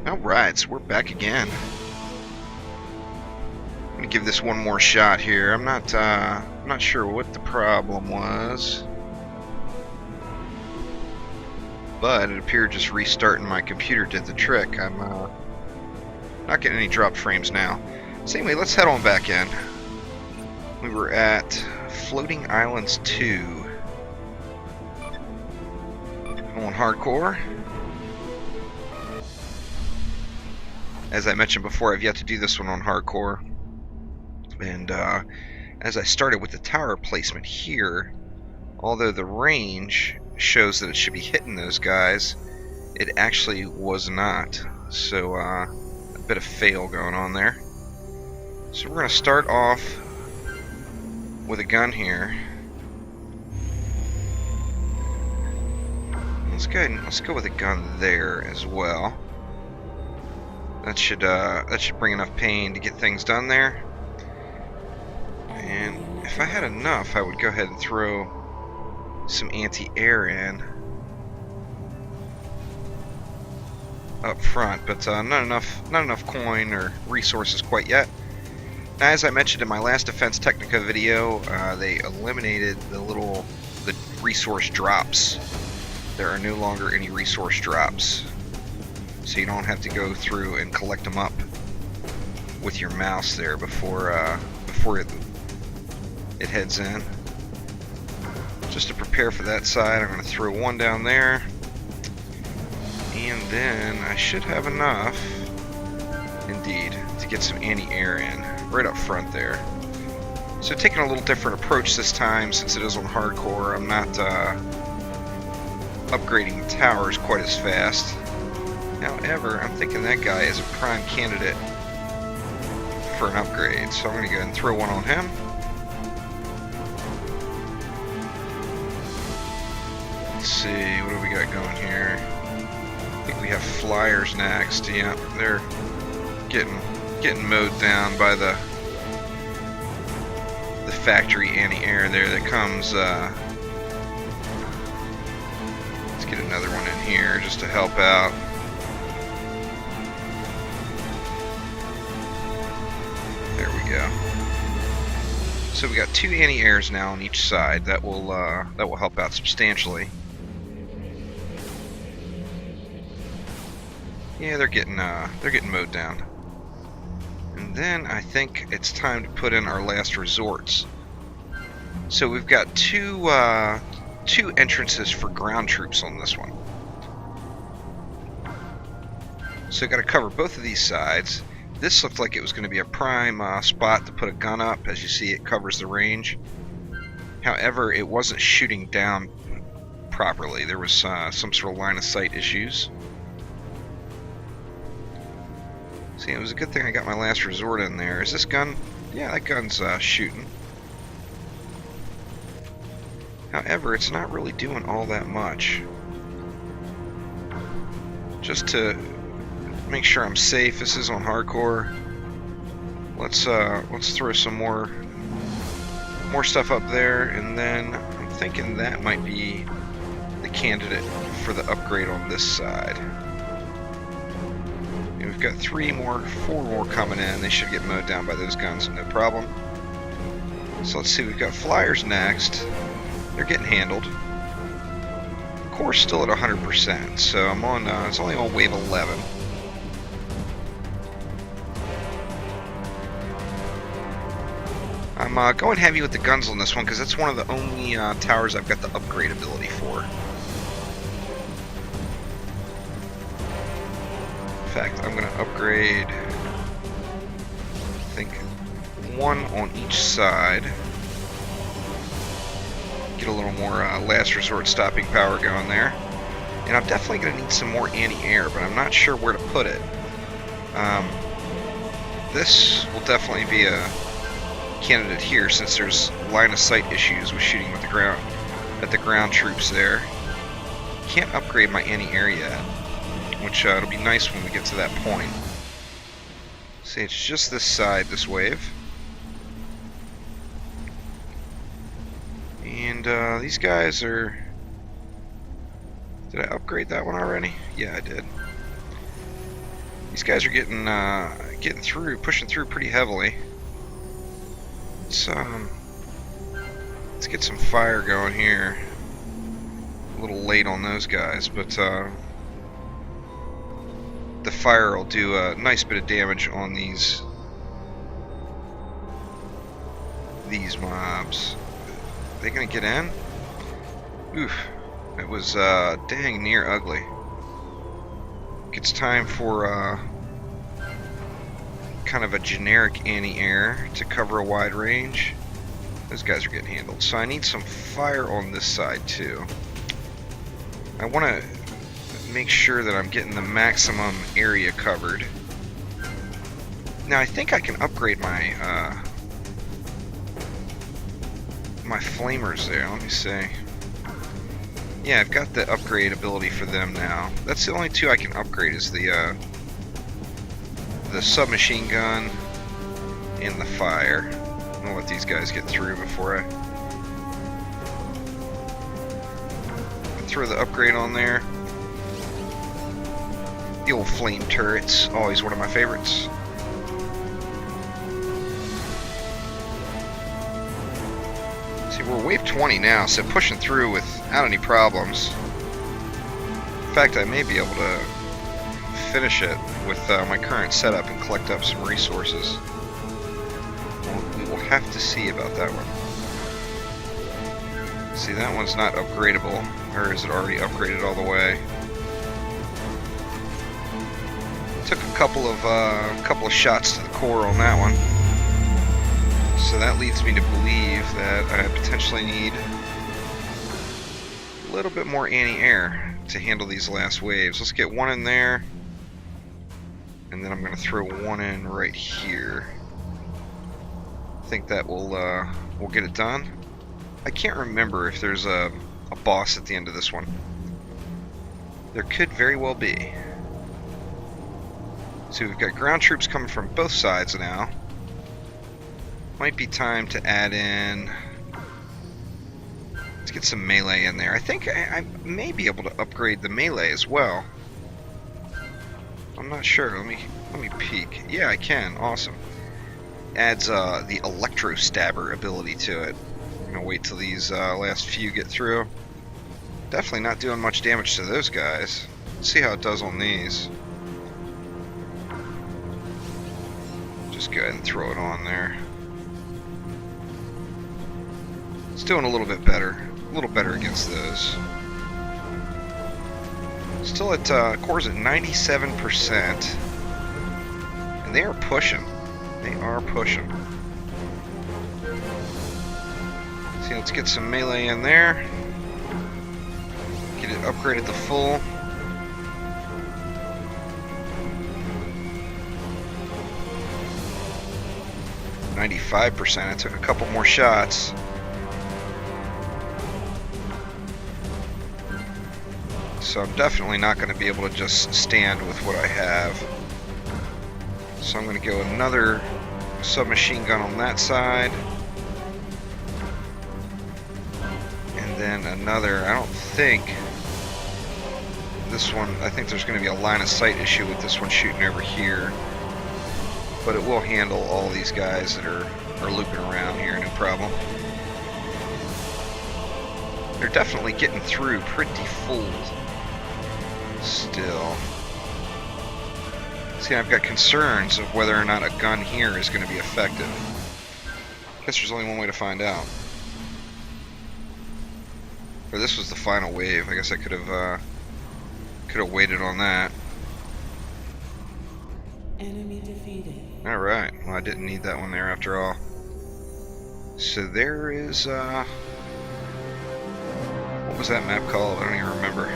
Alright, so we're back again. I'm gonna give this one more shot here. I'm not sure what the problem was, but it appeared just restarting my computer did the trick. I'm not getting any drop frames now. So anyway, let's head on back in. We were at Floating Islands 2 on hardcore. As I mentioned before, I've yet to do this one on hardcore. And as I started with the tower placement here, although the range shows that it should be hitting those guys, it actually was not. So a bit of fail going on there. So we're going to start off with a gun here. Let's go with a gun there as well. That should bring enough pain to get things done there. And if I had enough, I would go ahead and throw some anti-air in up front, but not enough coin or resources quite yet. Now, as I mentioned in my last Defense Technica video, they eliminated the resource drops. There are no longer any resource drops, so you don't have to go through and collect them up with your mouse there before it heads in. Just to prepare for that side, I'm going to throw one down there, and then I should have enough, indeed, to get some anti-air in right up front there. So taking a little different approach this time, since it is on hardcore. I'm not upgrading the towers quite as fast. However, I'm thinking that guy is a prime candidate for an upgrade, so I'm going to go ahead and throw one on him. Let's see, what do we got going here? I think we have flyers next. Yeah, they're getting mowed down by the factory anti-air there that comes. Let's get another one in here just to help out. There we go. So we got two anti-airs now on each side. That will help out substantially. Yeah, they're getting mowed down. And then I think it's time to put in our last resorts. So we've got two entrances for ground troops on this one. So got to cover both of these sides. This looked like it was going to be a prime spot to put a gun up. As you see, it covers the range. However, it wasn't shooting down properly. There was some sort of line of sight issues. See, it was a good thing I got my last resort in there. Is this gun? Yeah, that gun's shooting. However, it's not really doing all that much. Just to make sure I'm safe, this is on hardcore. Let's throw some more stuff up there, and then I'm thinking that might be the candidate for the upgrade on this side. And we've got four more coming in. They should get mowed down by those guns, no problem. So let's see, we've got flyers next. They're getting handled. Core's still at 100%, so I'm on. It's only on wave 11. I'm going heavy with the guns on this one because that's one of the only towers I've got the upgrade ability for. In fact, I'm going to upgrade, I think, one on each side. Get a little more last resort stopping power going there. And I'm definitely going to need some more anti-air, but I'm not sure where to put it. This will definitely be a candidate here, since there's line of sight issues with shooting with the ground troops there. Can't upgrade my anti-air yet, which it'll be nice when we get to that point. See, it's just this side, this wave. And these guys are... Did I upgrade that one already? Yeah, I did. These guys are getting through, pushing through pretty heavily. Let's get some fire going here. A little late on those guys, but the fire will do a nice bit of damage on these mobs. Are they gonna get in? Oof, it was dang near ugly. It's time for kind of a generic anti-air to cover a wide range. Those guys are getting handled. So I need some fire on this side too. I want to make sure that I'm getting the maximum area covered. Now I think I can upgrade my my flamers there. Let me see. Yeah, I've got the upgrade ability for them now. That's the only two I can upgrade is the submachine gun and the fire. I'm gonna let these guys get through before I throw the upgrade on there. The old flame turret's always one of my favorites. See, we're wave 20 now, so pushing through without any problems. In fact, I may be able to finish it with my current setup and collect up some resources. We will have to see about that one. See, that one's not upgradable, or is it already upgraded all the way? Took a couple of shots to the core on that one. So that leads me to believe that I potentially need a little bit more anti-air to handle these last waves. Let's get one in there, and then I'm going to throw one in right here. I think that will get it done. I can't remember if there's a boss at the end of this one. There could very well be. So we've got ground troops coming from both sides now. Might be time to add in. Let's get some melee in there. I think I may be able to upgrade the melee as well. I'm not sure. Let me peek. Yeah, I can. Awesome. Adds the electro stabber ability to it. I'm gonna wait till these last few get through. Definitely not doing much damage to those guys. Let's see how it does on these. Just go ahead and throw it on there. It's doing a little bit better. A little better against those. Still at core's at 97%. And they are pushing. They are pushing. See, let's get some melee in there. Get it upgraded to full. %. I took a couple more shots. So I'm definitely not going to be able to just stand with what I have. So I'm going to go another submachine gun on that side. And then another, I don't think this one, I think there's going to be a line of sight issue with this one shooting over here. But it will handle all these guys that are looping around here, no problem. They're definitely getting through pretty full still. See, I've got concerns of whether or not a gun here is going to be effective. I guess there's only one way to find out. Or this was the final wave. I guess I could have waited on that. Enemy defeated. Alright, well I didn't need that one there after all. So there is, what was that map called? I don't even remember.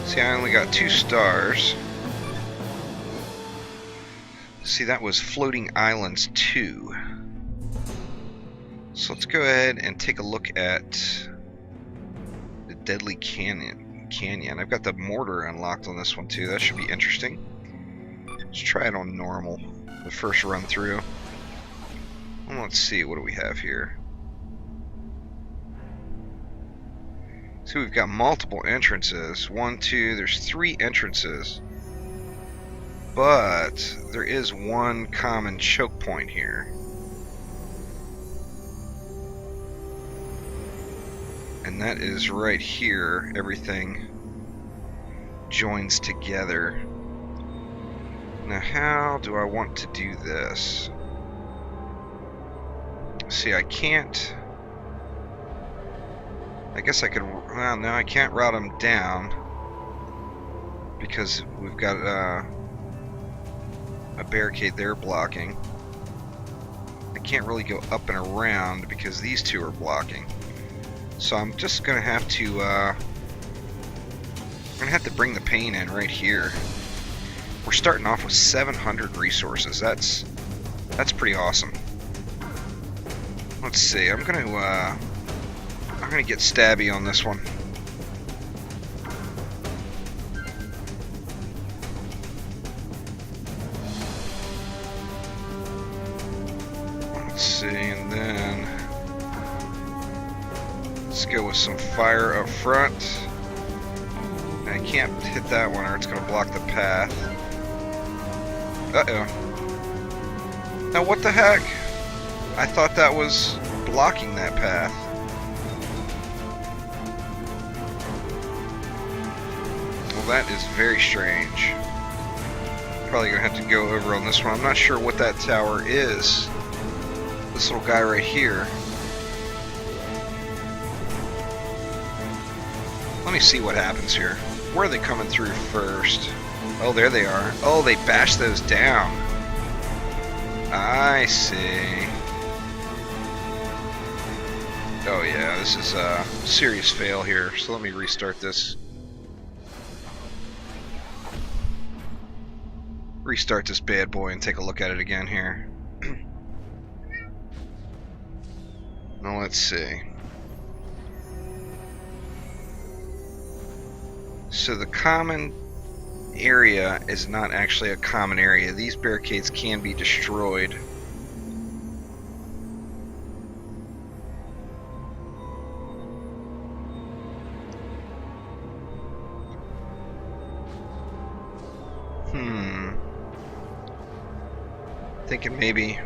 See, I only got 2 stars. See, that was Floating Islands 2. So let's go ahead and take a look at the Deadly Canyon. I've got the mortar unlocked on this one too. That should be interesting. Let's try it on normal, the first run through. And let's see, what do we have here? So we've got multiple entrances. 1, 2, there's 3 entrances. But there is one common choke point here. And that is right here. Everything joins together. Now, how do I want to do this? See, I can't... I guess I could... Well, no, I can't route them down. Because we've got a barricade there blocking. I can't really go up and around because these two are blocking. So I'm just gonna have to bring the pain in right here. We're starting off with 700 resources. That's pretty awesome. Let's see. I'm gonna get stabby on this one. Let's see, and then let's go with some fire up front. I can't hit that one or it's going to block the path. Uh-oh. Now what the heck? I thought that was blocking that path. Well, that is very strange. Probably going to have to go over on this one. I'm not sure what that tower is. This little guy right here. Let me see what happens here. Where are they coming through first? Oh, there they are. Oh, they bashed those down. I see. Oh yeah, this is a serious fail here. So let me restart this. Restart this bad boy and take a look at it again here. Now let's see. So the common area is not actually a common area. These barricades can be destroyed. Thinking maybe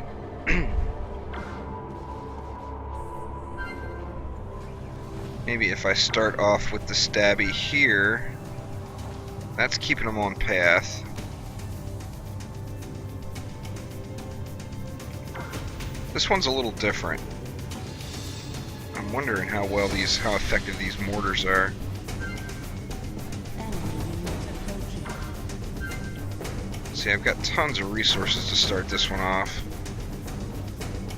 maybe if I start off with the stabby here, that's keeping them on path. This one's a little different. I'm wondering how effective these mortars are. See, I've got tons of resources to start this one off.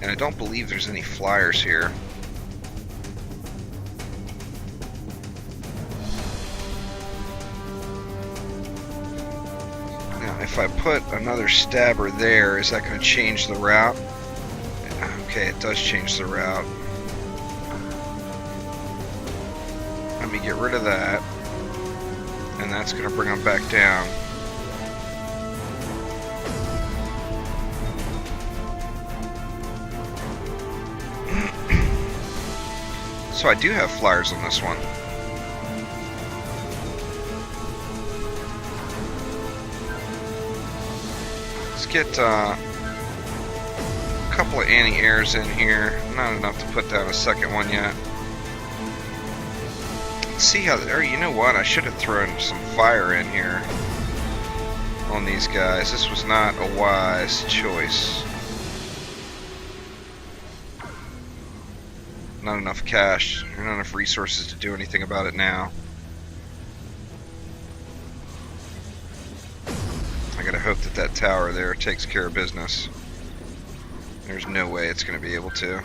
And I don't believe there's any flyers here. Now, if I put another stabber there, is that going to change the route? Okay, it does change the route. Let me get rid of that. And that's going to bring them back down. So I do have flyers on this one. Let's get a couple of anti-airs in here. Not enough to put down a second one yet. Let's see how, or you know what? I should have thrown some fire in here on these guys. This was not a wise choice. Not enough cash, or not enough resources to do anything about it now. I gotta hope that that tower there takes care of business. There's no way it's gonna be able to.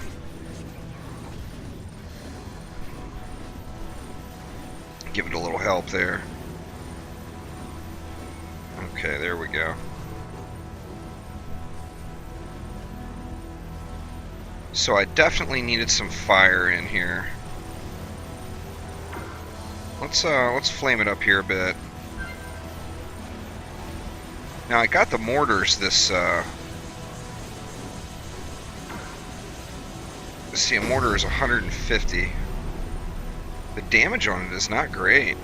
Give it a little help there. Okay, there we go. So I definitely needed some fire in here. Let's flame it up here a bit. Now I got the mortars this let's see, a mortar is 150. The damage on it is not great.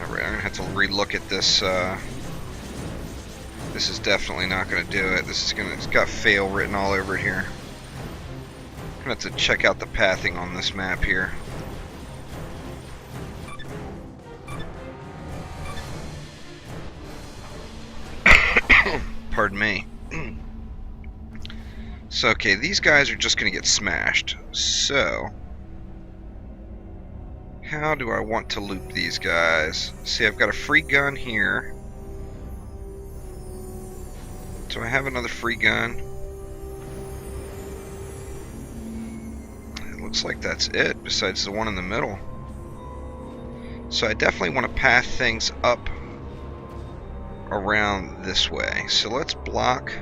Alright, I'm gonna have have to relook at this. This is definitely not going to do it. It's got fail written all over it here. I'm going to have to check out the pathing on this map here. Pardon me. So, okay, these guys are just going to get smashed. So, how do I want to loop these guys? See, I've got a free gun here. Do I have another free gun? It looks like that's it, besides the one in the middle. So I definitely want to path things up around this way. So let's block.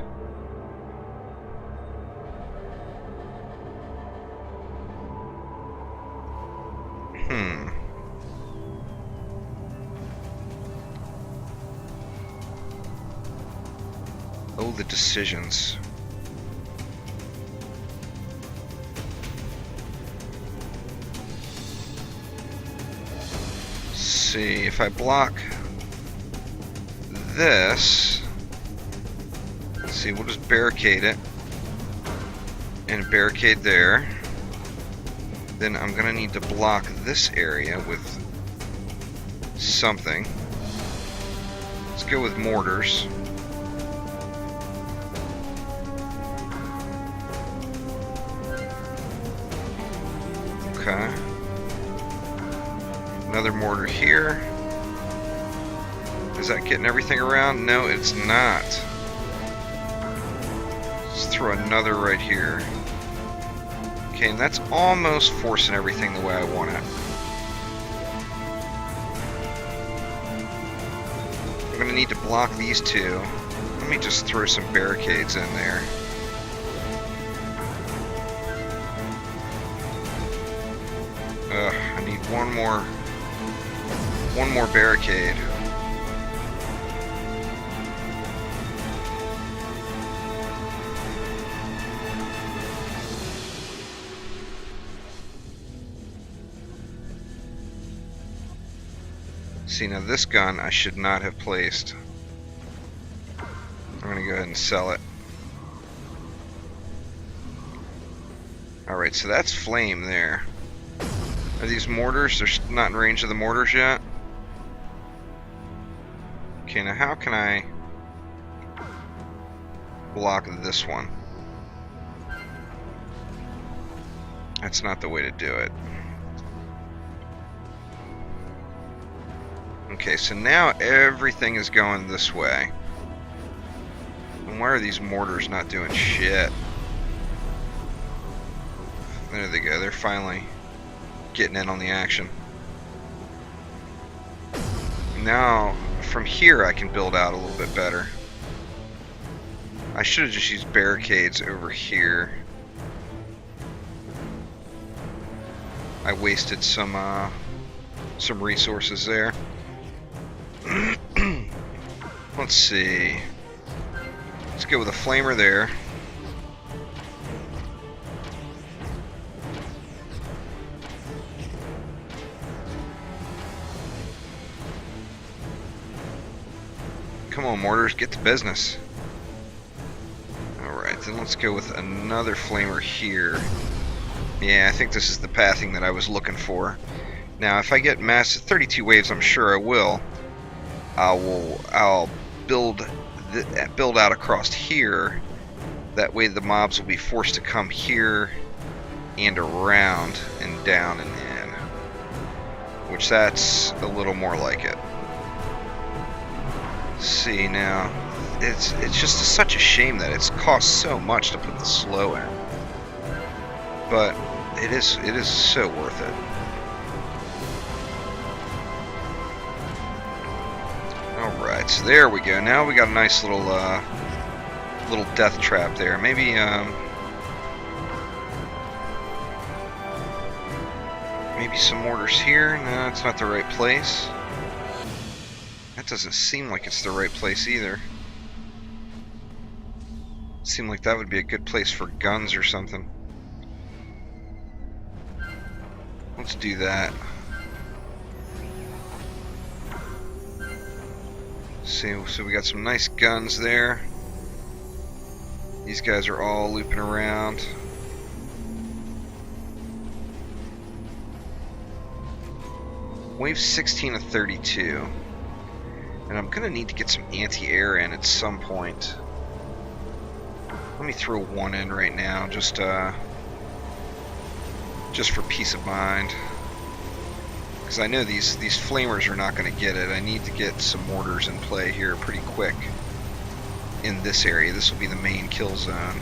Oh, the decisions. Let's see, if I block this, let's see, we'll just barricade it, and barricade there. Then I'm gonna need to block this area with something. Let's go with mortars. Okay. Another mortar here. Is that getting everything around? No, it's not. Let's throw another right here. Okay, and that's almost forcing everything the way I want it. I'm going to need to block these two. Let me just throw some barricades in there. I need one more barricade. See, now this gun I should not have placed. I'm going to go ahead and sell it. Alright, so that's flame there. Are these mortars? They're not in range of the mortars yet. Okay, now how can I block this one? That's not the way to do it. Okay, so now everything is going this way. And why are these mortars not doing shit? There they go, they're finally getting in on the action. Now, from here I can build out a little bit better. I should have just used barricades over here. I wasted some resources there. Let's see. Let's go with a flamer there. Come on, mortars, get to business. Alright, then let's go with another flamer here. Yeah, I think this is the pathing that I was looking for. Now, if I get massive 32 waves, I'm sure I will. I'll build out across here. That way the mobs will be forced to come here and around and down and in. Which that's a little more like it. See, now it's just such a shame that it's cost so much to put the slow in, but it is so worth it. All right, so there we go. Now we got a nice little death trap there. Maybe maybe some mortars here. No, it's not the right place. That doesn't seem like it's the right place either. Seemed like that would be a good place for guns or something. Let's do that. See, so we got some nice guns there. These guys are all looping around. Wave 16 of 32. And I'm gonna need to get some anti-air in at some point. Let me throw one in right now, just for peace of mind. Because I know these flamers are not gonna get it. I need to get some mortars in play here pretty quick. In this area, this will be the main kill zone.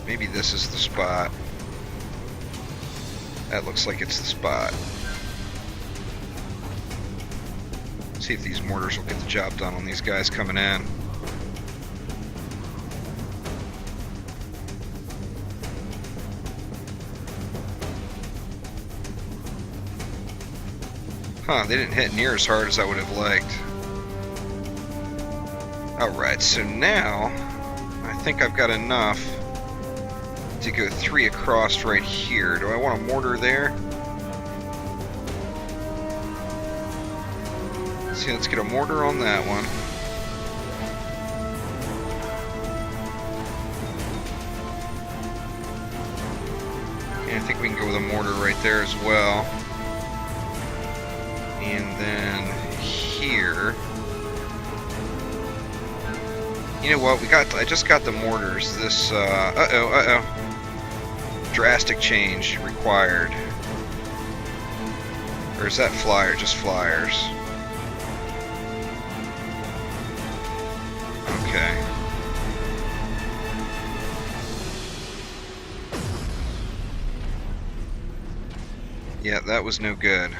Maybe this is the spot. That looks like it's the spot. See if these mortars will get the job done on these guys coming in. Huh, they didn't hit near as hard as I would have liked. Alright, so now I think I've got enough to go 3 across right here. Do I want a mortar there? See, let's get a mortar on that one. And I think we can go with a mortar right there as well. And then here. You know what? I just got the mortars. This drastic change required. Or is that flyer? Just flyers. Okay. Yeah, that was no good.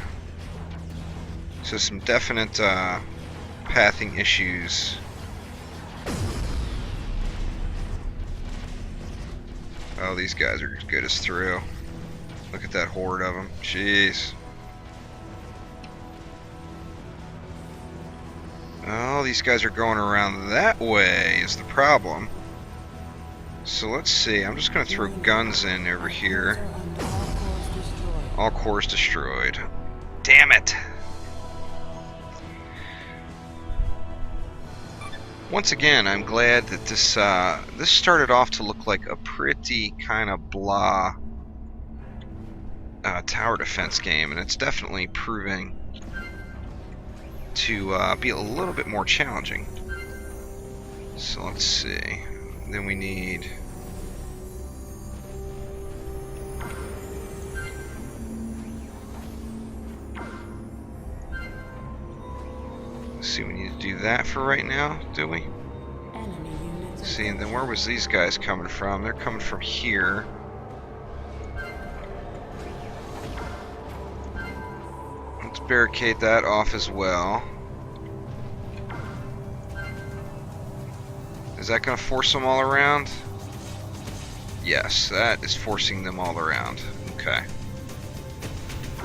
So some definite pathing issues. Oh, these guys are as good as through. Look at that horde of them. Jeez. Oh, these guys are going around that way is the problem. So let's see. I'm just going to throw guns in over here. All cores destroyed. Damn it! Once again, I'm glad that this started off to look like a pretty kind of blah tower defense game, and it's definitely proving to be a little bit more challenging. So let's see. Then we need... See, we need to do that for right now, do we? See, and then where was these guys coming from? They're coming from here. Let's barricade that off as well. Is that going to force them all around? Yes, that is forcing them all around. Okay.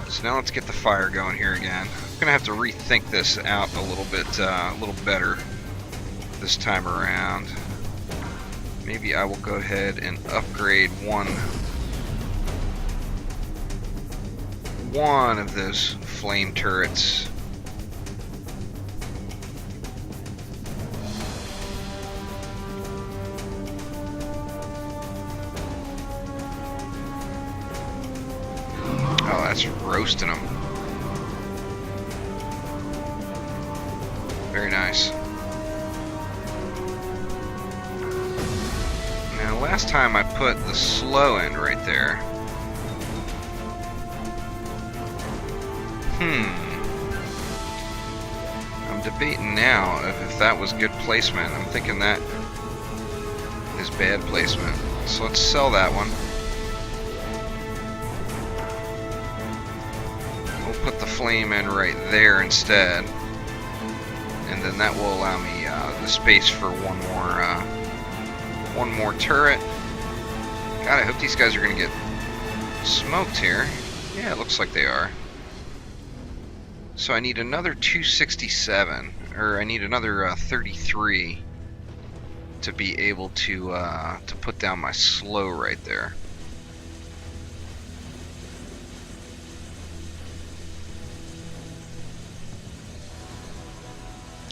So now let's get the fire going here again. I'm gonna have to rethink this out a little better this time around. Maybe I will go ahead and upgrade one of those flame turrets. Oh, that's roasting them. Very nice. Now, last time I put the slow end right there. I'm debating now if that was good placement. I'm thinking that is bad placement. So let's sell that one. We'll put the flame in right there instead. And then that will allow me the space for one more turret. God, I hope these guys are going to get smoked here. Yeah, it looks like they are. So I need another 267, or I need another 33 to be able to put down my slow right there.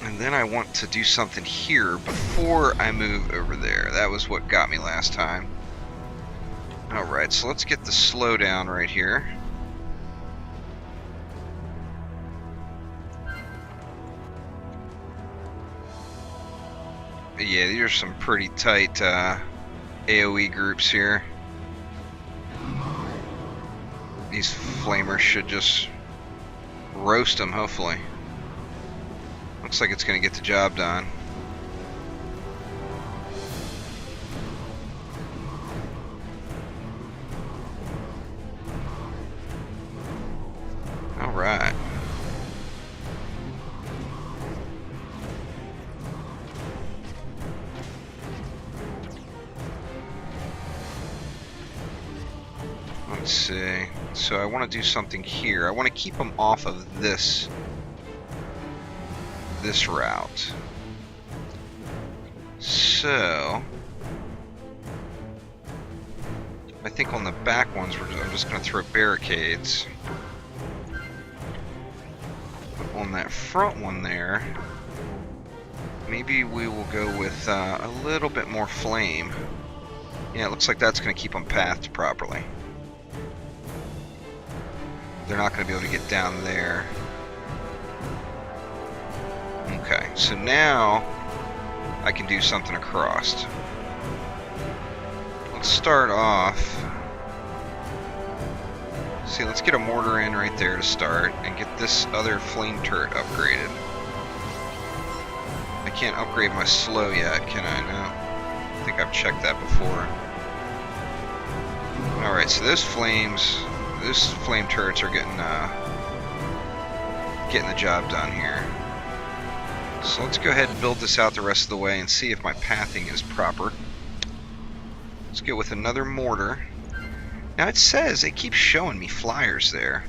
And then I want to do something here before I move over there. That was what got me last time. Alright, so let's get the slowdown right here. Yeah, these are some pretty tight AoE groups here. These flamers should just roast them, hopefully. Looks like it's going to get the job done. Alright. Let's see. So I want to do something here. I want to keep them off of this route. So I think on the back ones I'm just going to throw barricades. But on that front one there, maybe we will go with a little bit more flame. Yeah, it looks like that's going to keep them pathed properly. They're not going to be able to get down there. Okay, so now I can do something across. Let's start off. See, let's get a mortar in right there to start and get this other flame turret upgraded. I can't upgrade my slow yet, can I? No. I think I've checked that before. Alright, so those flame turrets are getting the job done here. So let's go ahead and build this out the rest of the way and see if my pathing is proper. Let's go with another mortar. Now it says, it keeps showing me flyers there,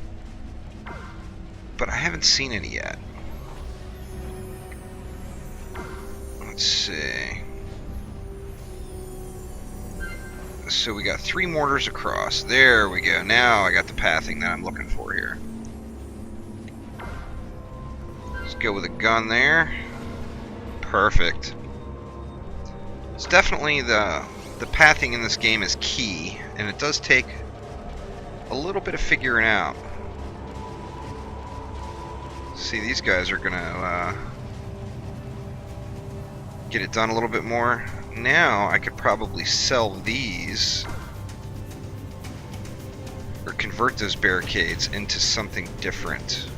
but I haven't seen any yet. Let's see. So we got 3 mortars across. There we go. Now I got the pathing that I'm looking for here. Let's go with a gun there. Perfect. It's definitely the pathing in this game is key, and it does take a little bit of figuring out. See, these guys are gonna get it done a little bit more. Now I could probably sell these or convert those barricades into something different.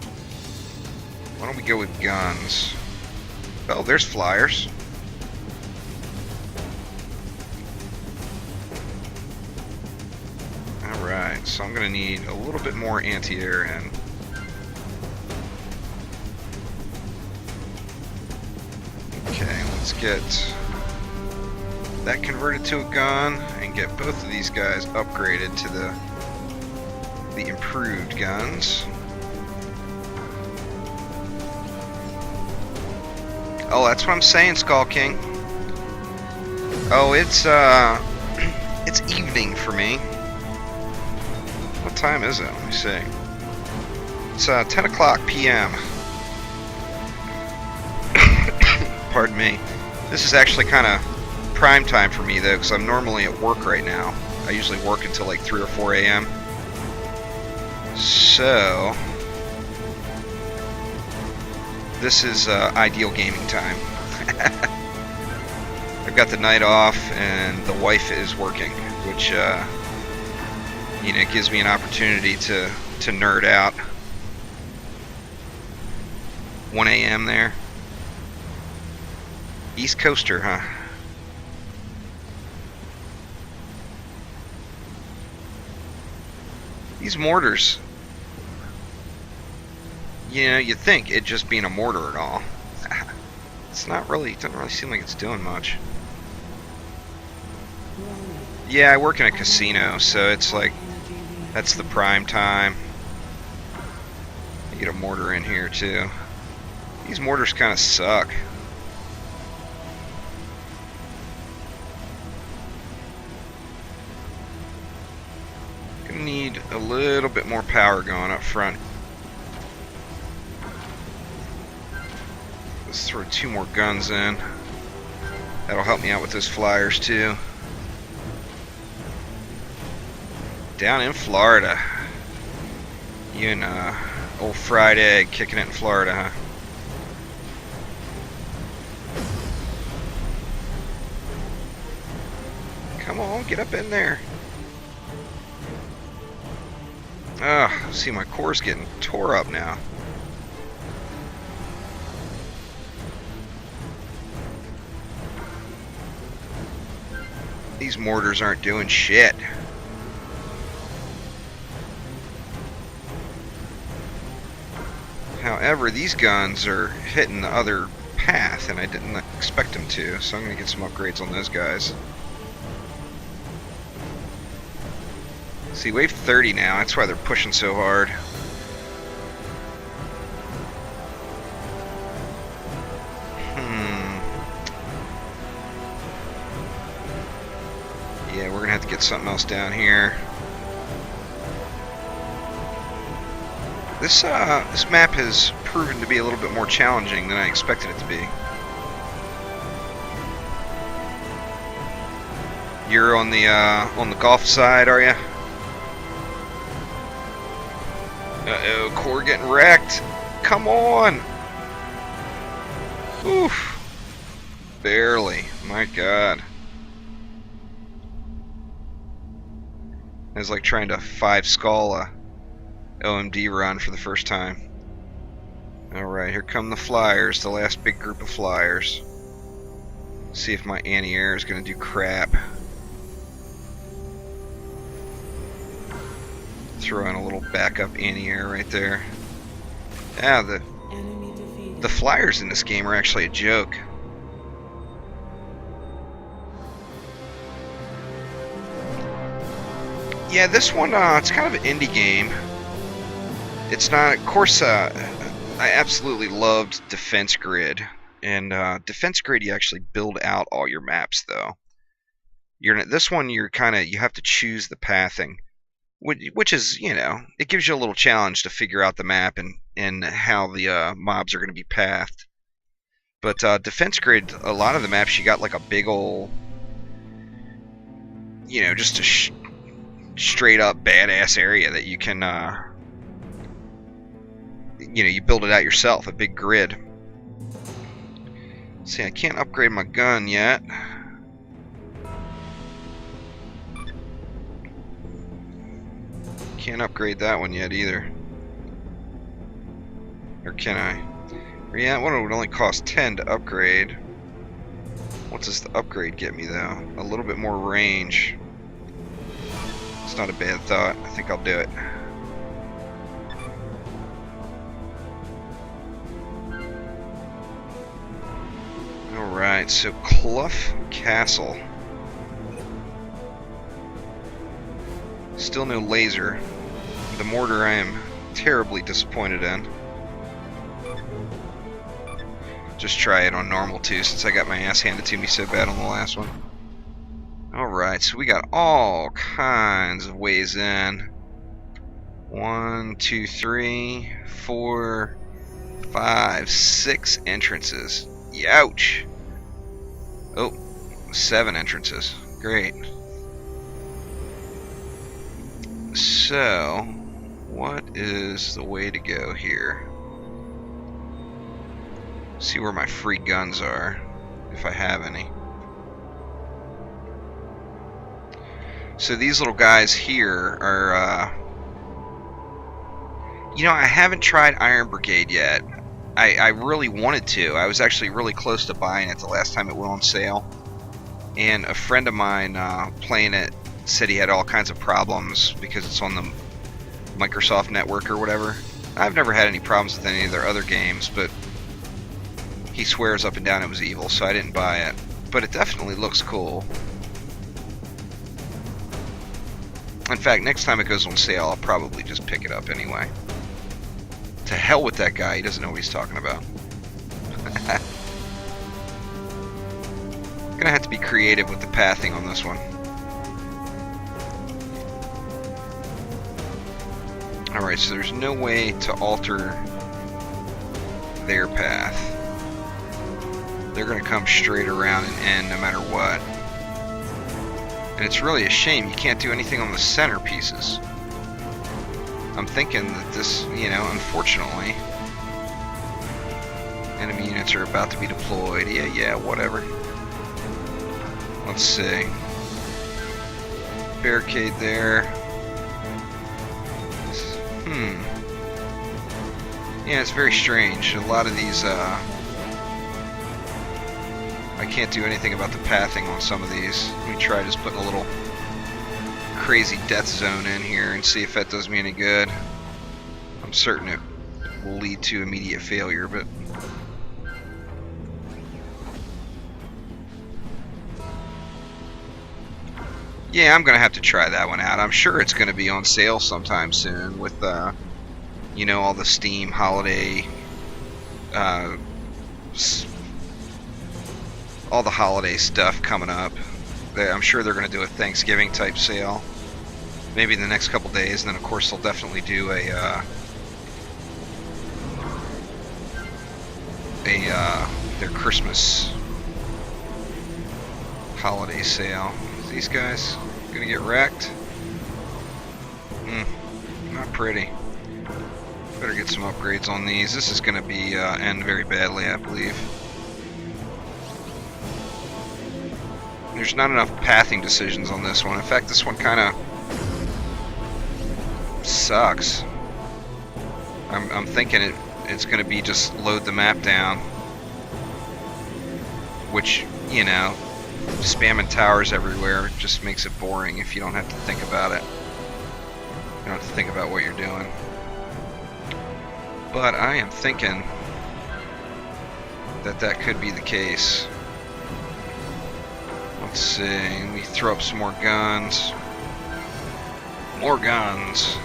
Why don't we go with guns? Oh, there's flyers. Alright, so I'm going to need a little bit more anti-air in. Okay, let's get that converted to a gun and get both of these guys upgraded to the improved guns. Oh, that's what I'm saying, Skull King. Oh, it's it's evening for me. What time is it? Let me see. It's 10 o'clock p.m. Pardon me. This is actually kind of prime time for me, though, because I'm normally at work right now. I usually work until like 3 or 4 a.m. So this is ideal gaming time. I've got the night off, and the wife is working, which you know, gives me an opportunity to nerd out. 1 a.m. there. East Coaster, huh? These mortars, you know, you'd think it just being a mortar and all. It's not really, it doesn't really seem like it's doing much. Yeah, I work in a casino, so it's like, that's the prime time. I get a mortar in here too. These mortars kind of suck. Gonna need a little bit more power going up front. Let's throw 2 more guns in. That'll help me out with those flyers too. Down in Florida. You and old fried egg kicking it in Florida, huh? Come on, get up in there. Ugh, see, my core's getting tore up now. These mortars aren't doing shit. However, these guns are hitting the other path, and I didn't expect them to, so I'm going to get some upgrades on those guys. See, wave 30 now, that's why they're pushing so hard. Yeah, we're going to have to get something else down here. This map has proven to be a little bit more challenging than I expected it to be. You're on the Gulf side, are you? Uh-oh, core getting wrecked. Come on. Oof. Barely. My God. It was like trying to 5-skull a OMD run for the first time. Alright, here come the flyers, the last big group of flyers. See if my anti-air is going to do crap. Throw in a little backup anti-air right there. Yeah, the flyers in this game are actually a joke. Yeah, this one, it's kind of an indie game. It's not, of course, I absolutely loved Defense Grid. And Defense Grid, you actually build out all your maps, though. This one, you have to choose the pathing. Which is, you know, it gives you a little challenge to figure out the map and how the mobs are going to be pathed. But Defense Grid, a lot of the maps, you got like a big ol', you know, just a straight up badass area that you can, you know, you build it out yourself, a big grid. See, I can't upgrade my gun yet. Can't upgrade that one yet either. Or can I? Yeah, that one would only cost 10 to upgrade. What does the upgrade get me though? A little bit more range. It's not a bad thought. I think I'll do it. Alright, so Clough Castle. Still no laser. The mortar I am terribly disappointed in. Just try it on normal too, since I got my ass handed to me so bad on the last one. Alright, so we got all kinds of ways in. 1, 2, 3, 4, 5, 6 entrances. Youch! Oh, 7 entrances. Great. So, what is the way to go here? See where my free guns are, if I have any. So these little guys here are, you know, I haven't tried Iron Brigade yet. I really wanted to. I was actually really close to buying it the last time it went on sale. And a friend of mine playing it said he had all kinds of problems because it's on the Microsoft network or whatever. I've never had any problems with any of their other games, but he swears up and down it was evil, so I didn't buy it. But it definitely looks cool. In fact, next time it goes on sale, I'll probably just pick it up anyway. To hell with that guy, he doesn't know what he's talking about. Gonna have to be creative with the pathing on this one. Alright, so there's no way to alter their path. they're going to come straight around and end no matter what. And it's really a shame you can't do anything on the center pieces. I'm thinking that this, you know, unfortunately, enemy units are about to be deployed. Yeah, whatever. Let's see. Barricade there. Yeah, it's very strange. A lot of these, I can't do anything about the pathing on some of these. Let me try just putting a little crazy death zone in here and see if that does me any good. I'm certain it will lead to immediate failure, but yeah, I'm gonna have to try that one out. I'm sure it's gonna be on sale sometime soon with you know, all the Steam holiday all the holiday stuff coming up. I'm sure they're gonna do a Thanksgiving type sale maybe in the next couple days, and then of course they'll definitely do their Christmas holiday sale. These guys gonna get wrecked? Not pretty. Better get some upgrades on these. This is gonna be end very badly, I believe. There's not enough pathing decisions on this one. In fact, this one kind of sucks. I'm thinking it's gonna be just load the map down, which, you know, spamming towers everywhere just makes it boring if you don't have to think about it. You don't have to think about what you're doing. But I am thinking that that could be the case. Let's see, let me throw up some more guns. More guns.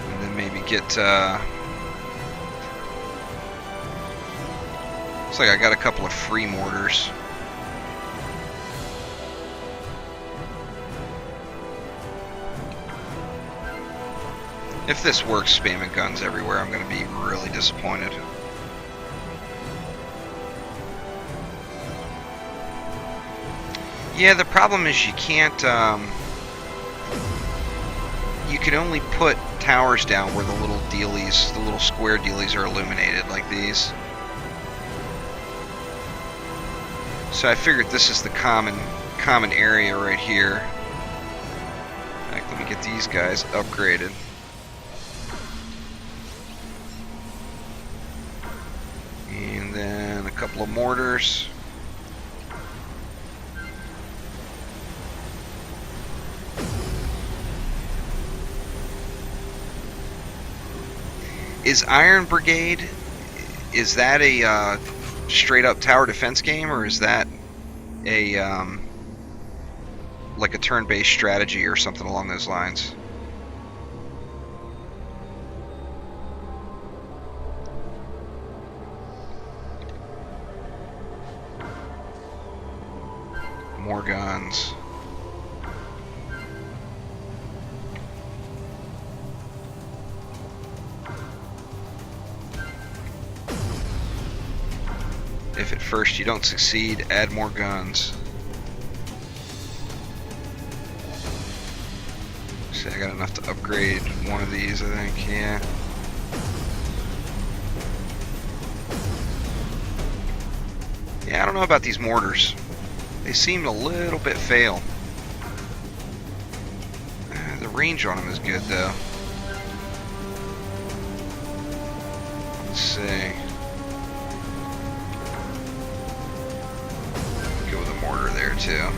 And then maybe get, looks like I got a couple of free mortars. If this works spamming guns everywhere, I'm going to be really disappointed. Yeah, the problem is you can't, you can only put towers down where the little dealies, the little square dealies are illuminated, like these. So I figured this is the common area right here. In fact, let me get these guys upgraded. And then a couple of mortars. Is Iron Brigade, is that a straight up tower defense game, or is that a like a turn-based strategy or something along those lines? More guns. If at first you don't succeed, add more guns. See, I got enough to upgrade one of these, I think, yeah. Yeah, I don't know about these mortars. They seem a little bit fail. The range on them is good, though. Let's see. Go with a mortar there, too.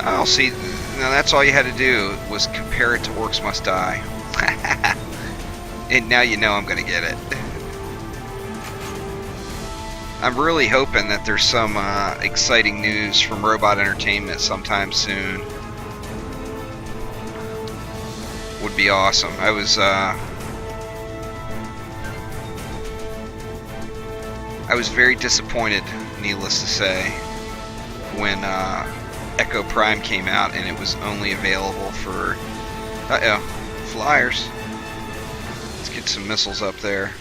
Oh, see, now that's all you had to do was compare it to Orcs Must Die. And now you know I'm going to get it. I'm really hoping that there's some exciting news from Robot Entertainment sometime soon. Would be awesome. I was very disappointed, needless to say. when Echo Prime came out and it was only available for... Uh-oh. Flyers. Let's get some missiles up there.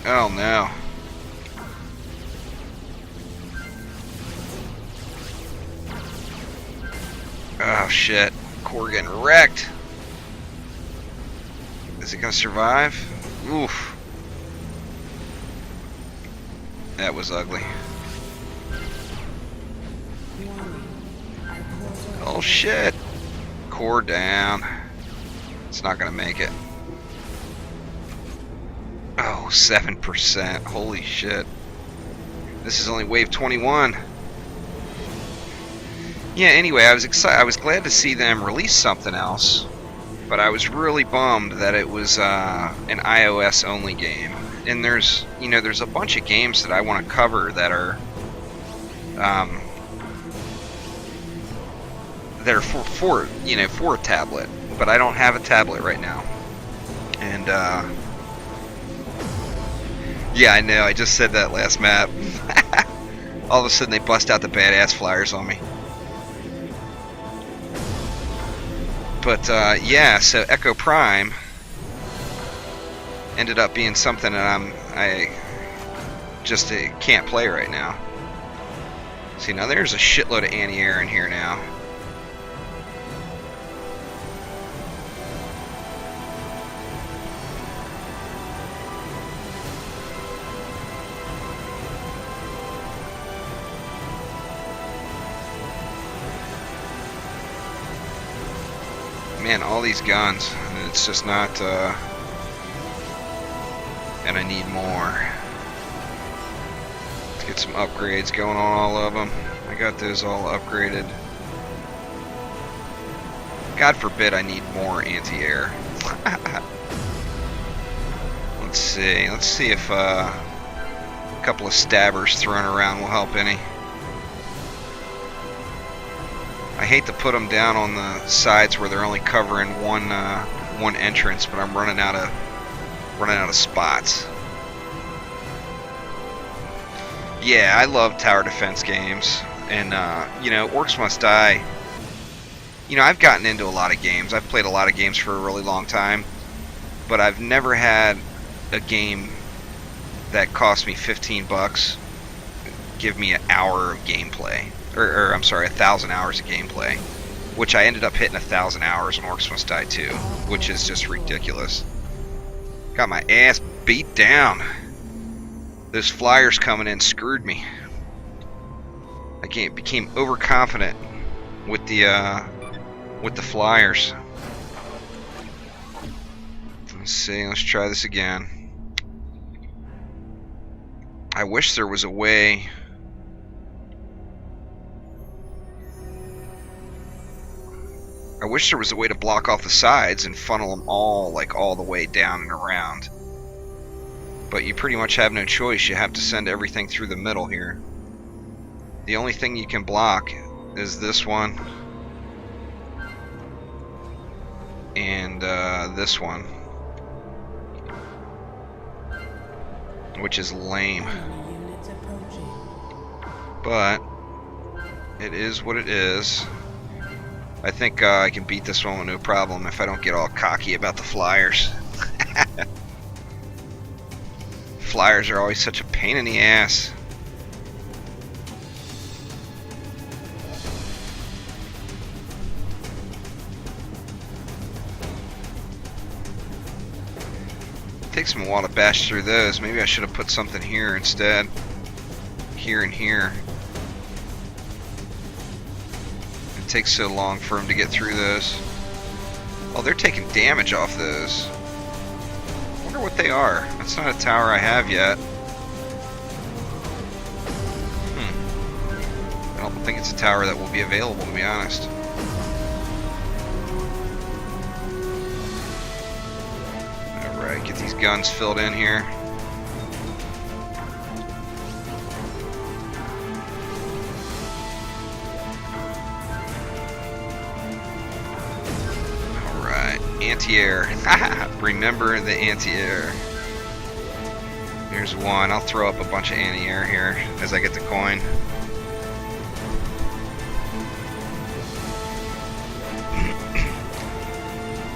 Oh no. Oh shit. Core getting wrecked. Is it gonna survive? Oof. That was ugly. Oh shit. Core down. It's not gonna make it. Oh, 7%. Holy shit. This is only wave 21. Yeah, anyway, I was excited. I was glad to see them release something else, but I was really bummed that it was an iOS only game. And there's, you know, there's a bunch of games that I want to cover that are for a tablet, but I don't have a tablet right now. And yeah, I know. I just said that last map. All of a sudden, they bust out the badass flyers on me. But yeah, so Echo Prime ended up being something that I just can't play right now. See, now there's a shitload of anti-air in here now. Man, all these guns, and it's just not, and I need more. Let's get some upgrades going on all of them. I got those all upgraded. God forbid I need more anti-air. Let's see if a couple of stabbers thrown around will help any. I hate to put them down on the sides where they're only covering one entrance, but I'm running out of spots. Yeah, I love tower defense games, and you know, Orcs Must Die. You know, I've gotten into a lot of games. I've played a lot of games for a really long time, but I've never had a game that cost me $15 give me an hour of gameplay. Or I'm sorry, 1,000 hours of gameplay, which I ended up hitting 1,000 hours in Orcs Must Die 2, which is just ridiculous. Got my ass beat down. Those flyers coming in screwed me. I became overconfident with the flyers. Let's see. Let's try this again. I wish there was a way. I wish there was a way to block off the sides and funnel them all, like, all the way down and around. But you pretty much have no choice. You have to send everything through the middle here. The only thing you can block is this one. And this one. Which is lame. But it is what it is. I think I can beat this one with no problem if I don't get all cocky about the flyers. Flyers are always such a pain in the ass. It takes them a while to bash through those. Maybe I should have put something here instead. Here and here. It takes so long for them to get through those. Oh, they're taking damage off those. I wonder what they are. That's not a tower I have yet. I don't think it's a tower that will be available, to be honest. Alright, get these guns filled in here. Anti-air. Remember the anti-air. Here's one. I'll throw up a bunch of anti-air here as I get the coin.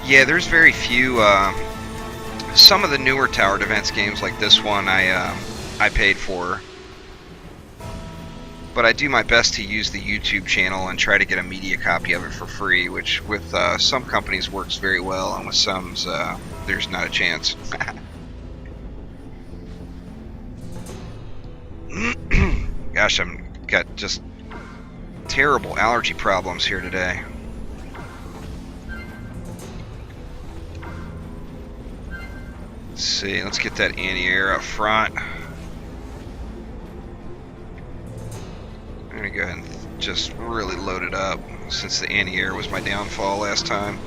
Yeah, there's very few. Some of the newer tower defense games, like this one, I paid for. But I do my best to use the YouTube channel and try to get a media copy of it for free, which with some companies works very well, and with some there's not a chance. Gosh, I'm got just terrible allergy problems here today. Let's see, let's get that anti-air up front. I'm gonna go ahead and just really load it up, since the anti-air was my downfall last time.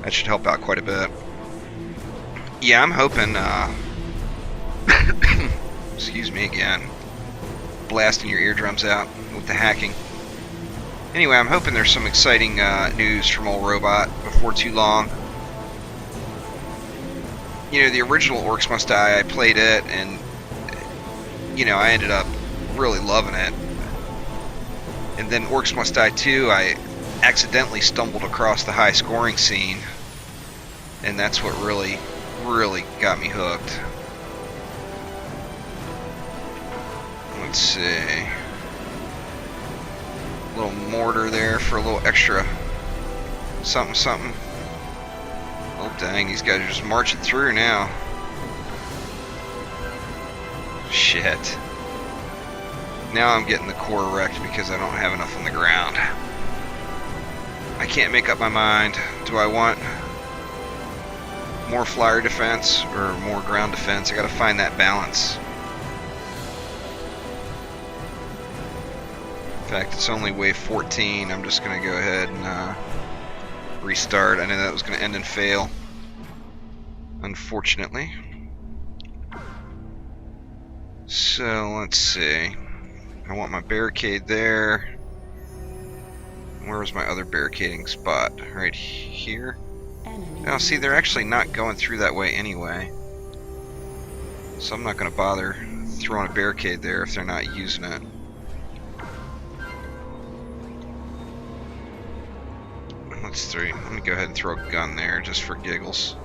That should help out quite a bit. Yeah, I'm hoping, excuse me again, blasting your eardrums out with the hacking. Anyway, I'm hoping there's some exciting news from old Robot before too long. You know, the original Orcs Must Die, I played it, and, you know, I ended up really loving it. And then Orcs Must Die 2, I accidentally stumbled across the high scoring scene, and that's what really got me hooked. Let's see. A little mortar there for a little extra something. Oh dang, these guys are just marching through now. Shit. Now I'm getting the core wrecked because I don't have enough on the ground. I can't make up my mind. Do I want more flyer defense or more ground defense? I gotta find that balance. In fact, it's only wave 14. I'm just going to go ahead and restart. I knew that was going to end in fail, unfortunately. So, let's see. I want my barricade there. Where was my other barricading spot? Right here? Now, see, they're actually not going through that way anyway. So I'm not going to bother throwing a barricade there if they're not using it. Let me go ahead and throw a gun there just for giggles.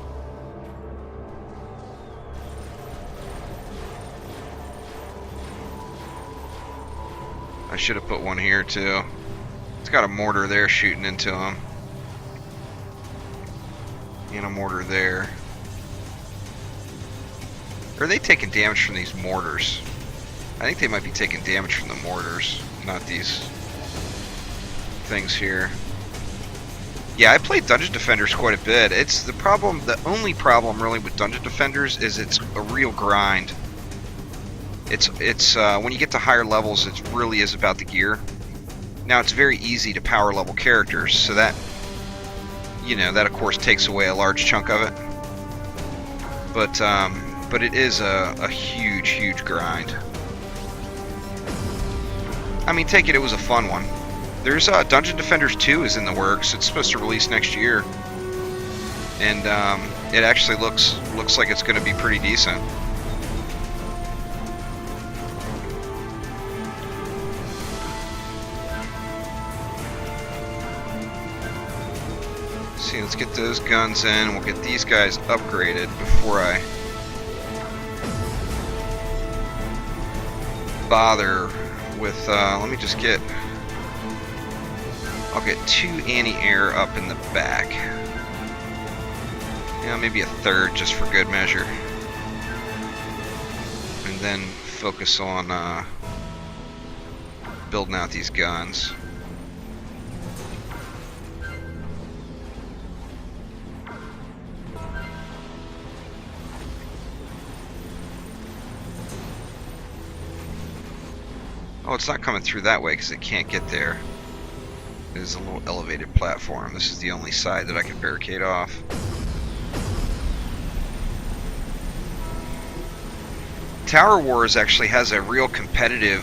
I should have put one here too. It's got a mortar there shooting into them. And a mortar there. Or are they taking damage from these mortars? I think they might be taking damage from the mortars, not these things here. Yeah, I played Dungeon Defenders quite a bit. It's the problem, the only problem really with Dungeon Defenders is it's a real grind. It's when you get to higher levels, it really is about the gear. Now it's very easy to power level characters, so that, you know, that of course takes away a large chunk of it. But it is a huge grind. I mean, take it was a fun one. There's Dungeon Defenders 2 is in the works. It's supposed to release next year, and it actually looks like it's going to be pretty decent. See, let's get those guns in, and we'll get these guys upgraded before I bother with. Let me just get. I'll get 2 anti-air up in the back. Yeah, maybe a third just for good measure. And then focus on building out these guns. Oh, it's not coming through that way because it can't get there. It is a little elevated platform. This is the only side that I can barricade off. Tower Wars actually has a real competitive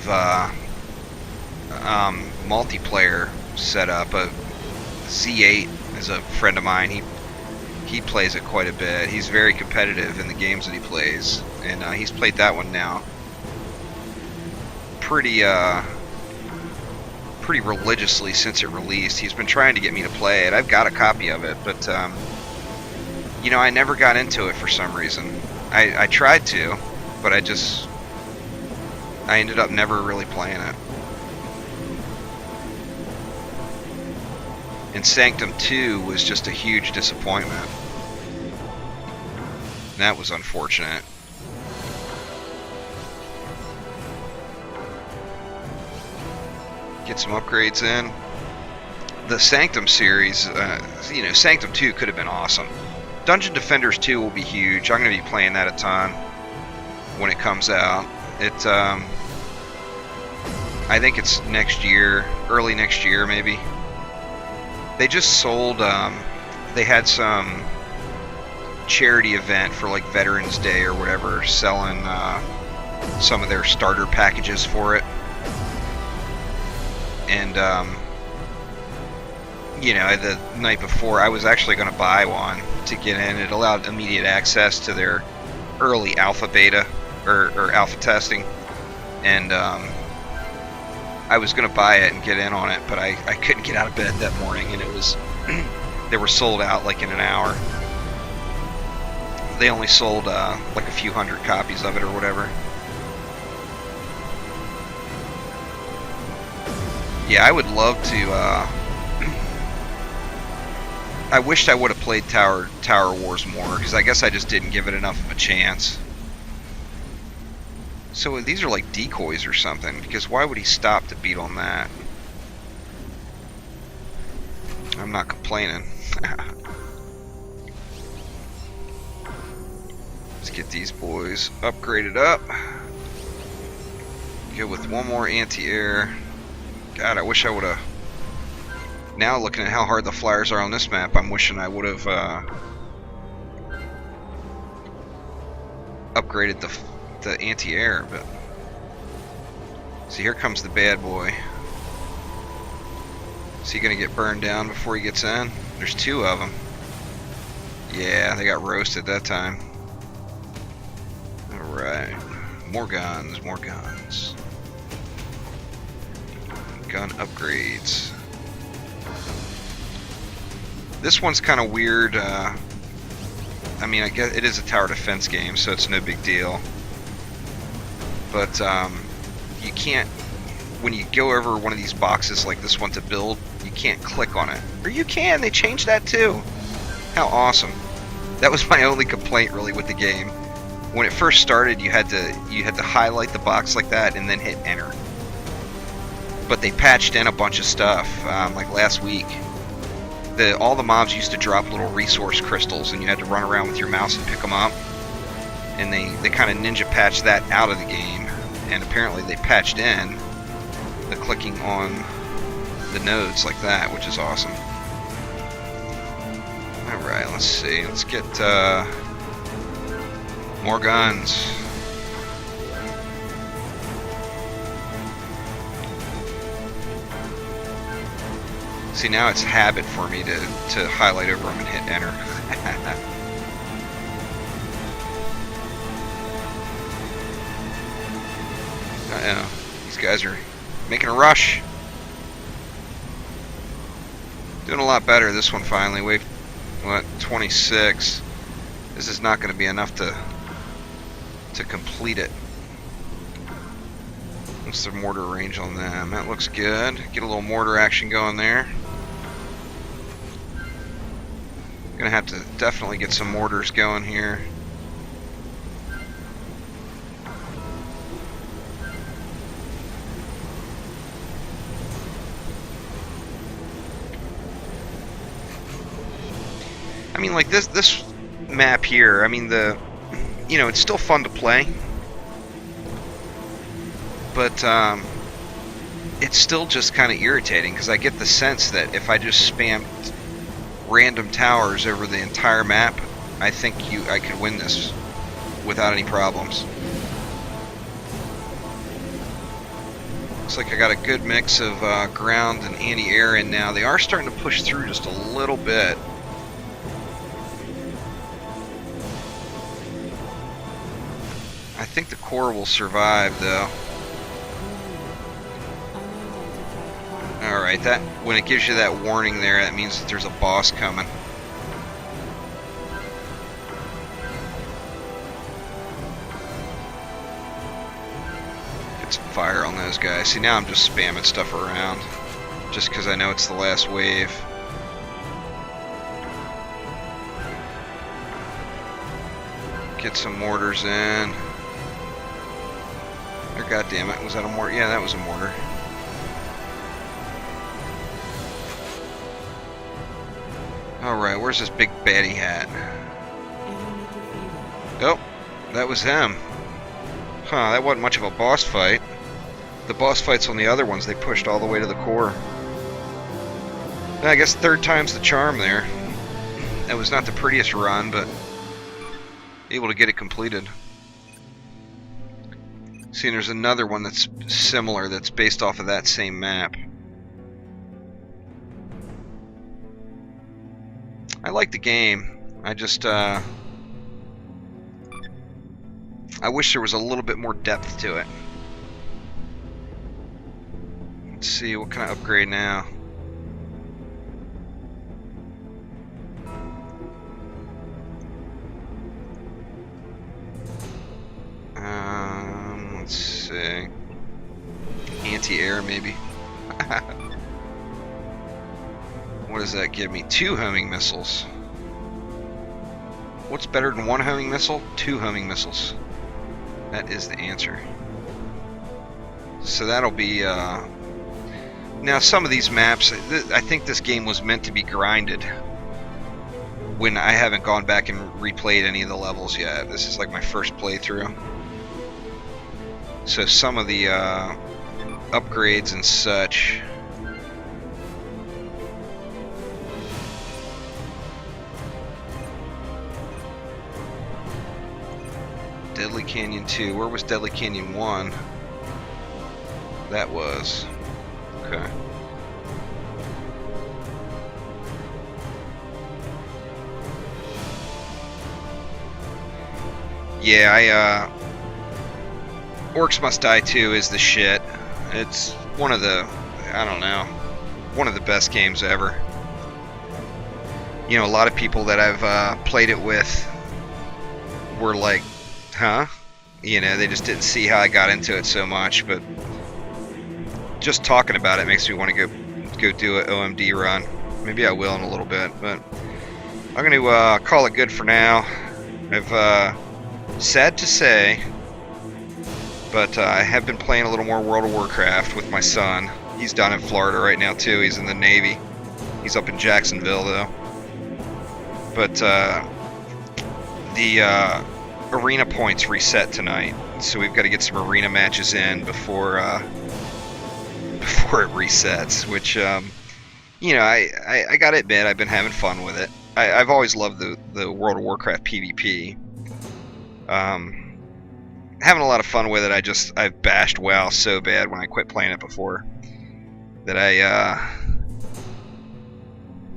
multiplayer setup. Z8 is a friend of mine. He plays it quite a bit. He's very competitive in the games that he plays, and he's played that one now. Pretty pretty religiously since it released. He's been trying to get me to play it. I've got a copy of it, but you know, I never got into it for some reason. I tried to, but I ended up never really playing it. And Sanctum 2 was just a huge disappointment. That was unfortunate. Get some upgrades in. The Sanctum series, you know, Sanctum 2 could have been awesome. Dungeon Defenders 2 will be huge. I'm going to be playing that a ton when it comes out. I think it's next year, early next year maybe. They just sold, they had some charity event for like Veterans Day or whatever, selling some of their starter packages for it. And you know, the night before I was actually going to buy one to get in. It allowed immediate access to their early alpha beta or alpha testing, and I was going to buy it and get in on it, but I couldn't get out of bed that morning, and it was they were sold out like in an hour. They only sold like a few hundred copies of it or whatever. Yeah, I would love to. I wished I would have played Tower Wars more, because I guess I just didn't give it enough of a chance. So these are like decoys or something, because why would he stop to beat on that? I'm not complaining. Let's get these boys upgraded up. Go with one more anti-air. God, I wish I would have. Now looking at how hard the flyers are on this map, I'm wishing I would have upgraded the anti-air. But see, here comes the bad boy. Is he gonna get burned down before he gets in? There's two of them. Yeah, they got roasted that time. All right, more guns, more guns. Gun upgrades. This one's kind of weird. I mean, I guess it is a tower defense game, so it's no big deal. But you can't, when you go over one of these boxes like this one to build, you can't click on it. Or you can. They changed that too. How awesome! That was my only complaint really with the game. When it first started, you had to highlight the box like that and then hit enter. But they patched in a bunch of stuff like last week. All the mobs used to drop little resource crystals, and you had to run around with your mouse and pick them up. And they kind of ninja patched that out of the game, and apparently they patched in the clicking on the nodes like that, which is awesome. All right, let's see. Let's get more guns. See, now it's habit for me to highlight over them and hit enter. These guys are making a rush. Doing a lot better this one finally. Wave, what, 26. This is not going to be enough to complete it. What's the mortar range on them? That looks good. Get a little mortar action going there. Gonna have to definitely get some mortars going here. I mean, like this map here, I mean, you know, it's still fun to play, but it's still just kind of irritating, because I get the sense that if I just spammed random towers over the entire map, I think I could win this without any problems. Looks like I got a good mix of ground and anti-air in now. They are starting to push through just a little bit. I think the core will survive though. alright. That when it gives you that warning there, that means that there's a boss coming. Get some fire on those guys. See, now I'm just spamming stuff around. Just because I know it's the last wave. Get some mortars in. Or goddammit, was that a mortar? Yeah, that was a mortar. Alright, where's this big baddie hat? Oh, that was them. Huh, that wasn't much of a boss fight. The boss fights on the other ones, they pushed all the way to the core. I guess third time's the charm there. That was not the prettiest run, but able to get it completed. See, there's another one that's similar, that's based off of that same map. I like the game. I just, I wish there was a little bit more depth to it. Let's see, what can I upgrade now? Let's see. Anti-air, maybe. What does that give me? 2 homing missiles. What's better than 1 homing missile? 2 homing missiles. That is the answer. So that'll be, now some of these maps, I think this game was meant to be grinded. When I haven't gone back and replayed any of the levels yet. This is like my first playthrough. So some of the upgrades and such. Deadly Canyon 2. Where was Deadly Canyon 1? That was. Okay. Yeah, Orcs Must Die 2 is the shit. It's one of the, I don't know, one of the best games ever. You know, a lot of people that I've played it with were like, huh? You know, they just didn't see how I got into it so much, but just talking about it makes me want to go do an OMD run. Maybe I will in a little bit, but I'm going to call it good for now. I've sad to say, but I have been playing a little more World of Warcraft with my son. He's down in Florida right now too. He's in the Navy. He's up in Jacksonville though. But the arena points reset tonight, so we've got to get some arena matches in before it resets. Which you know, I gotta admit, I've been having fun with it. I've always loved the World of Warcraft PvP. Having a lot of fun with it. I've bashed WoW so bad when I quit playing it before that I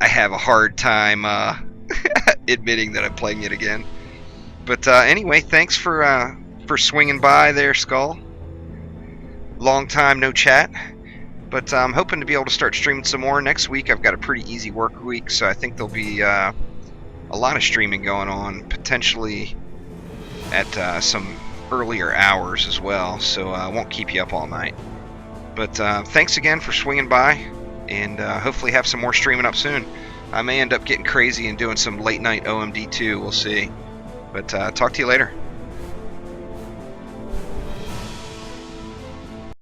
have a hard time admitting that I'm playing it again. But anyway, thanks for swinging by there, Skull. Long time no chat. But I'm hoping to be able to start streaming some more next week. I've got a pretty easy work week, so I think there'll be a lot of streaming going on, potentially at some earlier hours as well, so I won't keep you up all night. But thanks again for swinging by, and hopefully have some more streaming up soon. I may end up getting crazy and doing some late night OMD too, we'll see. But talk to you later.